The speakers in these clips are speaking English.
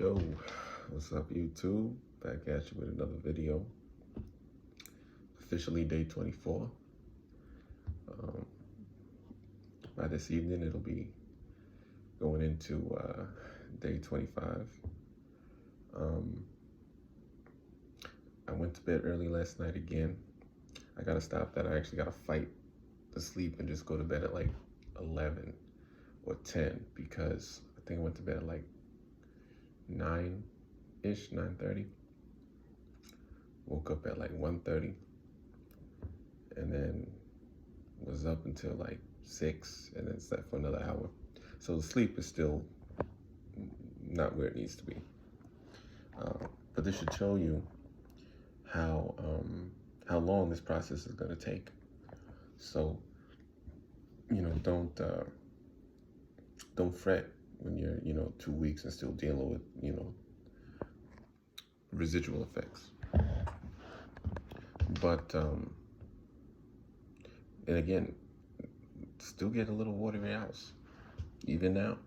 Yo, what's up YouTube? Back at you with another video. Officially day 24. Um, by this evening, it'll be going into day 25. I went to bed early last night again. I gotta stop that. I actually gotta fight to sleep and just go to bed at like 11 or 10 because I think I went to bed at like 9-ish, 9:30. Woke up at like 1:30 and then was up until like 6 and then slept for another hour. So the sleep is still not where it needs to be. But this should show you how long this process is going to take. So, don't fret when you're 2 weeks and still dealing with residual effects. But and again, still get a little water in your house, even now.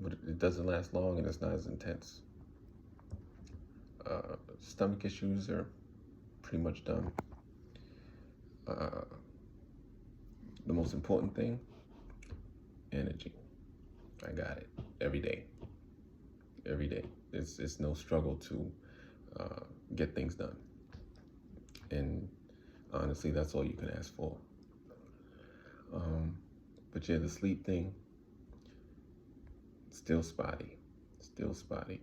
But it doesn't last long and it's not as intense. Stomach issues are pretty much done. The most important thing, energy. I got it every day. Every day. It's no struggle to get things done. And honestly, that's all you can ask for. But yeah, the sleep thing, still spotty,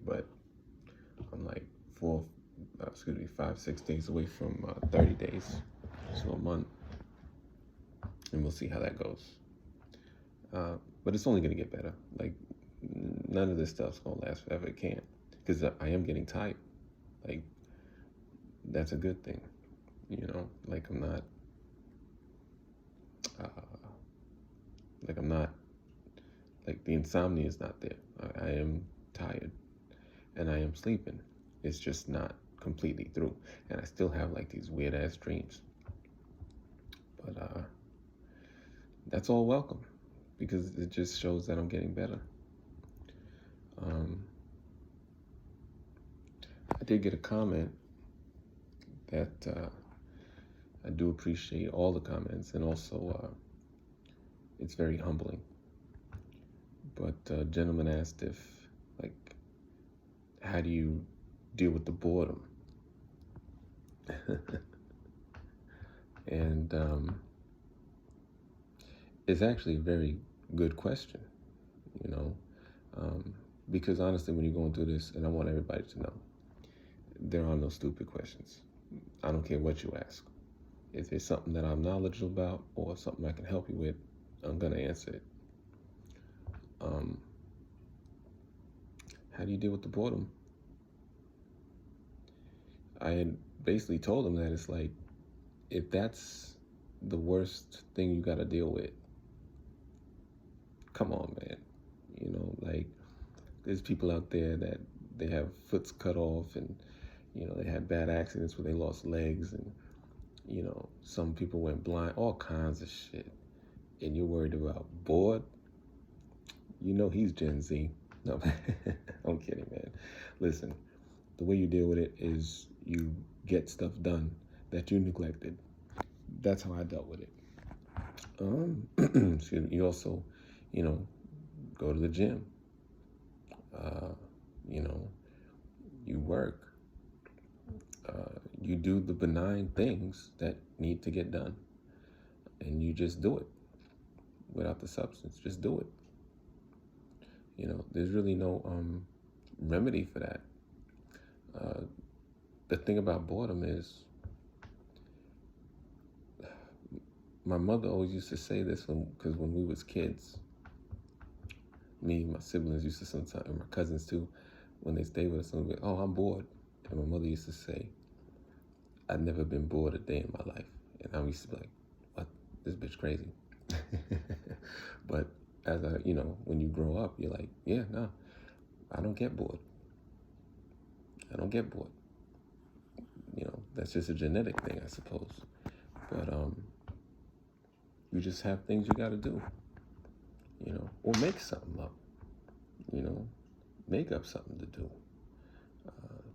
but I'm like 5-6 days away from 30 days, so a month, and we'll see how that goes. But it's only gonna get better. Like, none of this stuff's gonna last forever. It can't, because I am getting tired. Like, that's a good thing, like I'm not like the insomnia is not there. I am tired and I am sleeping. It's just not completely through. And I still have like these weird ass dreams. But that's all welcome because it just shows that I'm getting better. I did get a comment that I do appreciate all the comments, and also it's very humbling. But a gentleman asked how do you deal with the boredom? And it's actually a very good question, because honestly, when you're going through this, and I want everybody to know, there are no stupid questions. I don't care what you ask. If it's something that I'm knowledgeable about or something I can help you with, I'm gonna answer it. How do you deal with the boredom? I had basically told him that it's like, if that's the worst thing you gotta deal with, come on, man. Like, there's people out there that they have foots cut off, and they had bad accidents where they lost legs, and some people went blind, all kinds of shit. And you're worried about bored? He's Gen Z. No, I'm kidding, man. Listen, the way you deal with it is you get stuff done that you neglected. That's how I dealt with it. Excuse me. You also, go to the gym. You work. You do the benign things that need to get done. And you just do it without the substance. Just do it. There's really no remedy for that. The thing about boredom is, my mother always used to say this because when we was kids, me and my siblings used to sometimes, and my cousins too, when they stayed with us, and we'd be, oh, I'm bored. And my mother used to say, I've never been bored a day in my life. And I used to be like, what? This bitch crazy. But as when you grow up, you're like, yeah, no, I don't get bored. I don't get bored. That's just a genetic thing, I suppose. But you just have things you got to do, or make something up, make up something to do.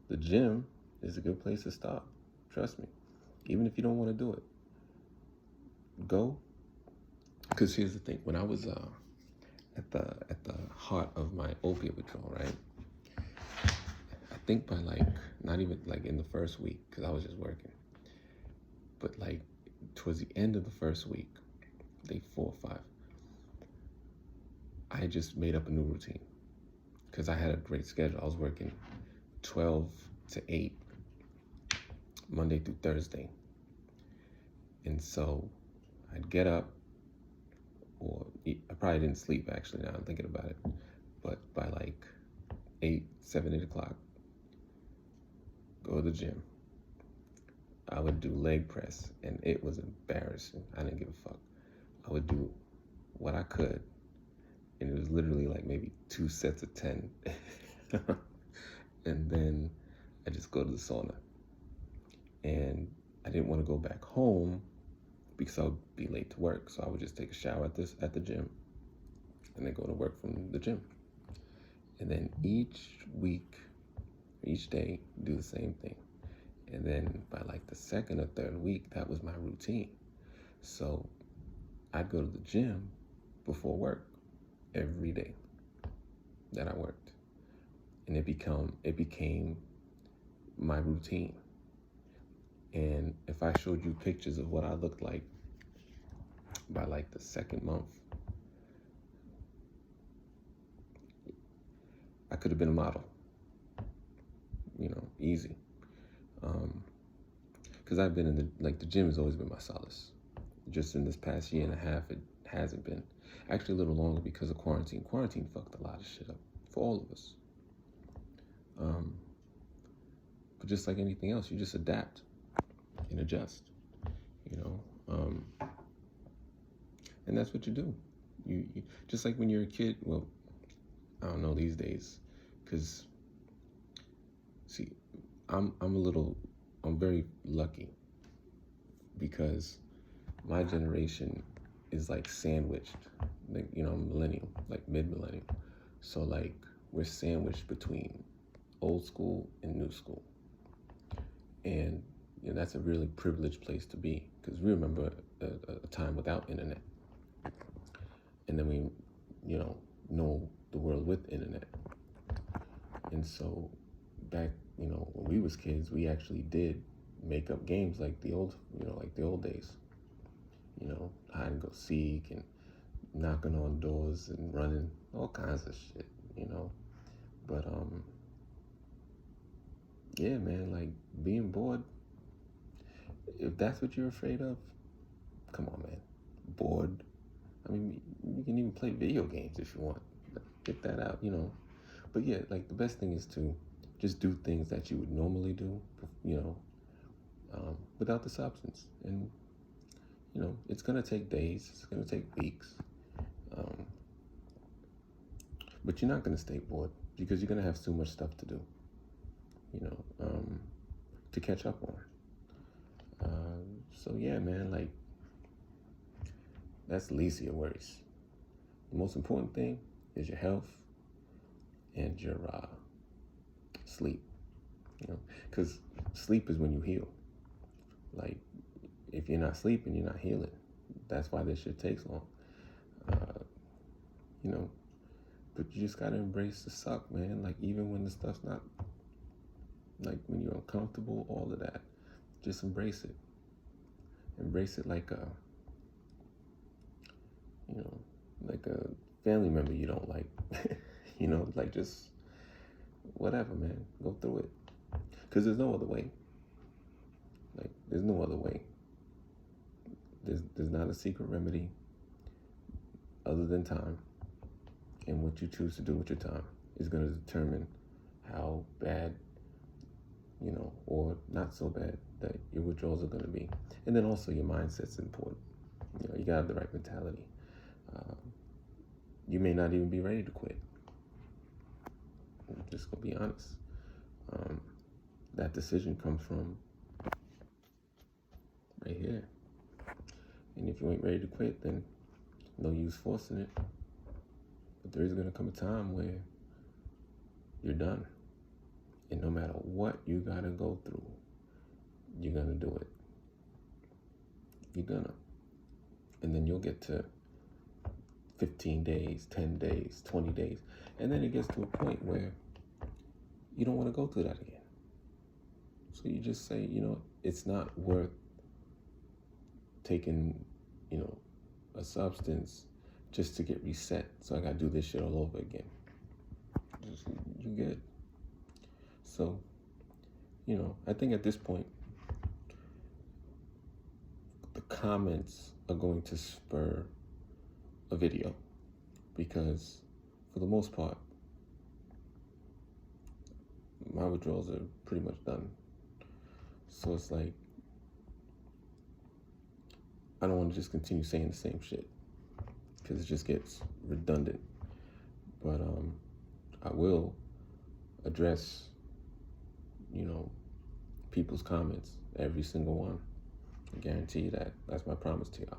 The gym is a good place to start. Trust me. Even if you don't want to do it, go. Because here's the thing: when I was at the heart of my opiate withdrawal, right? I think by like not even like in the first week, because I was just working, but like towards the end of the first week, day 4 or 5, I just made up a new routine because I had a great schedule. I was working 12 to 8 Monday through Thursday, and so I'd get up, or I probably didn't sleep actually. Now I'm thinking about it, but by like 8 o'clock, go to the gym. I would do leg press, and it was embarrassing. I didn't give a fuck. I would do what I could, and it was literally like maybe 2 sets of 10. And then I just go to the sauna. And I didn't want to go back home because I would be late to work. So I would just take a shower at the gym and then go to work from the gym. And then each week, each day, do the same thing. And then by like the second or third week, that was my routine. So I'd go to the gym before work every day that I worked. And it became my routine. And if I showed you pictures of what I looked like by like the second month, I could have been a model, easy. Because I've been in the gym has always been my solace. Just in this past year and a half, it hasn't been. Actually, a little longer because of quarantine. Quarantine fucked a lot of shit up for all of us. But just like anything else, you just adapt and adjust, and that's what you do. You just like when you're a kid. Well, I don't know these days, because see, I'm very lucky because my generation is like sandwiched. Like, I'm millennial, like mid-millennial. So like we're sandwiched between old school and new school. And that's a really privileged place to be, because we remember a time without internet. And then we, know the world with internet. And so back, when we was kids, we actually did make up games like the old days. Hide and go seek and knocking on doors and running, all kinds of shit, But yeah, man, like being bored, if that's what you're afraid of, come on, man. Bored. I mean, you can even play video games if you want. Get that out, But yeah, like the best thing is to just do things that you would normally do, without the substance. And, it's going to take days. It's going to take weeks. But you're not going to stay bored because you're going to have so much stuff to do, to catch up on. So yeah, man, like that's the least of your worries. The most important thing is your health and your sleep, because sleep is when you heal. Like if you're not sleeping, you're not healing. That's why this shit takes long. But you just gotta embrace the suck, man. Like even when the stuff's not, like when you're uncomfortable, all of that, just embrace it. Embrace it like a family member you don't like, like just whatever, man. Go through it, because there's no other way. Like there's no other way. There's not a secret remedy other than time, and what you choose to do with your time is going to determine how bad, or not so bad that your withdrawals are going to be. And then also your mindset's important. You got to have the right mentality. You may not even be ready to quit. I'm just going to be honest. That decision comes from right here. And if you ain't ready to quit, then no use forcing it. But there is going to come a time where you're done. And no matter what you gotta go through, you're gonna do it. You're gonna. And then you'll get to 15 days, 10 days, 20 days. And then it gets to a point where you don't want to go through that again. So you just say, it's not worth taking, a substance just to get reset. So I got to do this shit all over again. You're good. So, I think at this point, the comments are going to spur a video, because for the most part, my withdrawals are pretty much done. So it's like, I don't want to just continue saying the same shit, because it just gets redundant. But I will address, people's comments, every single one. I guarantee you that. That's my promise to y'all.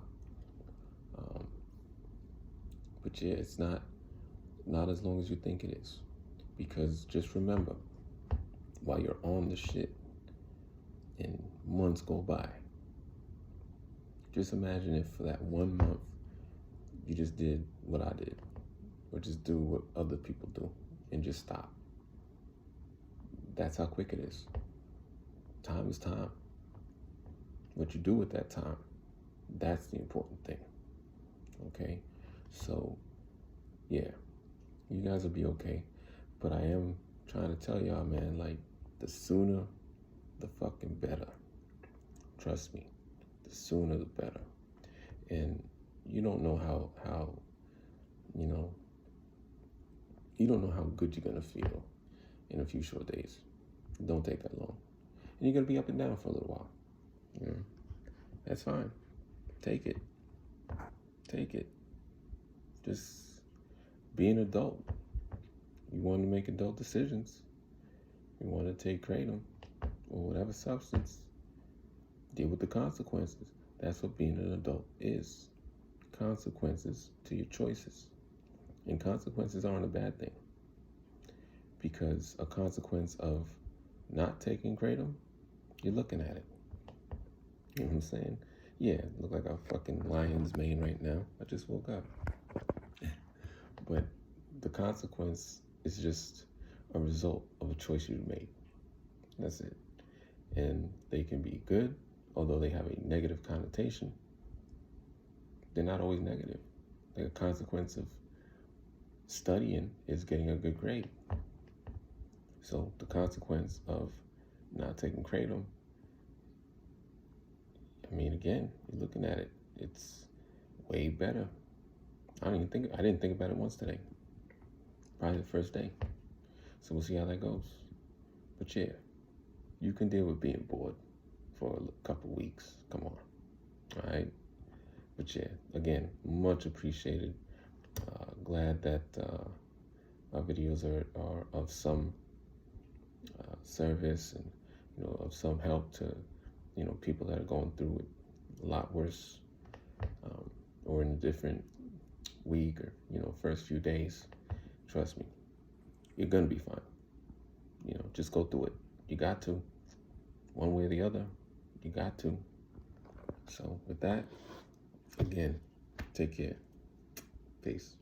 But yeah, it's not as long as you think it is. Because just remember, while you're on the shit and months go by, just imagine if for that 1 month you just did what I did, or just do what other people do and just stop. That's how quick it is. Time is time. What you do with that time, that's the important thing. Okay? So, yeah, you guys will be okay. But I am trying to tell y'all, man, like, the sooner, the fucking better. Trust me, the sooner the better. And you don't know how you don't know how good you're gonna feel in a few short days. It don't take that long. And you're gonna be up and down for a little while. That's fine. Take it. Just be an adult. You want to make adult decisions. You want to take Kratom or whatever substance. Deal with the consequences. That's what being an adult is. Consequences to your choices. And consequences aren't a bad thing. Because a consequence of not taking Kratom, you're looking at it. You know what I'm saying? Yeah, look like a fucking lion's mane right now. I just woke up. But the consequence is just a result of a choice you made. That's it. And they can be good, although they have a negative connotation. They're not always negative. The consequence of studying is getting a good grade. So the consequence of not taking Kratom, again, you're looking at it, it's way better. I didn't think about it once today. Probably the first day. So we'll see how that goes. But yeah, you can deal with being bored for a couple weeks. Come on. All right. But yeah, again, much appreciated. Glad that my videos are of some service and of some help to people that are going through it a lot worse, or in a different week or first few days. Trust me, you're gonna be fine. Just go through it. You got to, one way or the other. You got to. So with that, again, take care. Peace.